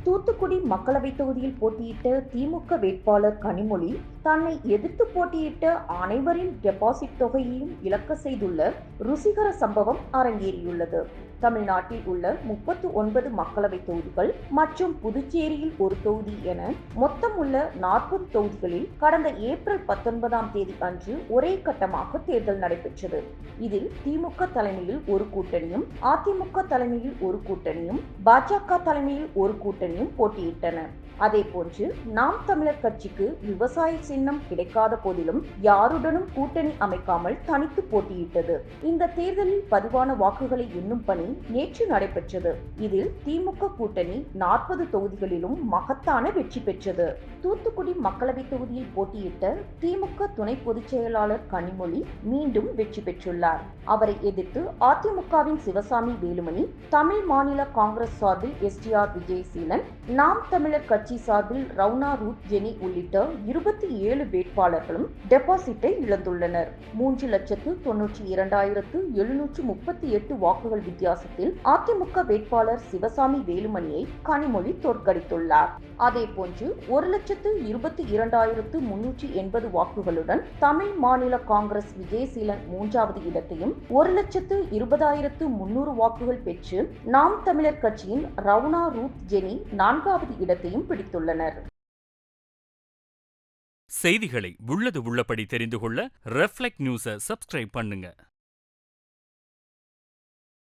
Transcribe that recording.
தூத்துக்குடி மக்களவைத் தொகுதியில் போட்டியிட்ட திமுக வேட்பாளர் கனிமொழி தன்னை எதிர்த்து போட்டியிட்ட அனைவரின் டெபாசிட் தொகையையும் இழக்க செய்துள்ள ருசிகர சம்பவம் அரங்கேறியுள்ளது. தமிழ்நாட்டில் உள்ள 39 மக்களவை தொகுதிகள் மற்றும் புதுச்சேரியில் ஒரு தொகுதி என மொத்தம் உள்ள 40 தொகுதிகளில் கடந்த ஏப்ரல் 19ஆம் தேதி அன்று ஒரே கட்டமாக தேர்தல் நடைபெற்றது. இதில் திமுக தலைமையில் ஒரு கூட்டணியும், அதிமுக தலைமையில் ஒரு கூட்டணியும், பாஜக தலைமையில் ஒரு கூட்டணியும் போட்டியிட்டன. அதேபோன்று நாம் தமிழர் கட்சிக்கு விவசாய சின்னம் கிடைக்காத போதிலும் யாருடனும் கூட்டணி அமைக்காமல் தனித்து போட்டியிட்டது. இந்த தேர்தலில் பதிவான வாக்குகளை எண்ணும் பணி நேற்று நடைபெற்றது. இதில் திமுக கூட்டணி 40 தொகுதிகளிலும் மகத்தான வெற்றி பெற்றது. தூத்துக்குடி மக்களவை தொகுதியில் போட்டியிட்ட திமுக துணை பொதுச் செயலாளர் கனிமொழி மீண்டும் வெற்றி பெற்றுள்ளார். அவரை எதிர்த்து அதிமுகவின் சிவசாமி வேலுமணி, தமிழ் மாநில காங்கிரஸ் சார்பில் STR விஜயசீலன், நாம் தமிழர் கட்சி சார்பில் ரவுனா ரூத் ஜெனி உள்ளிட்ட 27 வேட்பாளர்களும் டெபாசிட்டை இழந்துள்ளனர். 3,92,738 வாக்குகள் வித்தியாசத்தில் அதிமுக வேட்பாளர் சிவசாமி வேலுமணியை கனிமொழி தோற்கடித்துள்ளார். அதேபோன்று 1,22,380 வாக்குகளுடன் தமிழ் மாநில காங்கிரஸ் விஜயசீலன் 3வது இடத்தையும், 1,20,300 வாக்குகள் பெற்று நாம் தமிழர் கட்சியின் ரவுனா ரூத் ஜெனி 4வது இடத்தையும் பிடித்துள்ளனர். செய்திகளை உள்ளது உள்ளபடி தெரிந்து கொள்ள ரெஃப்ளெக்ட் நியூஸை சப்ஸ்கிரைப் பண்ணுங்க.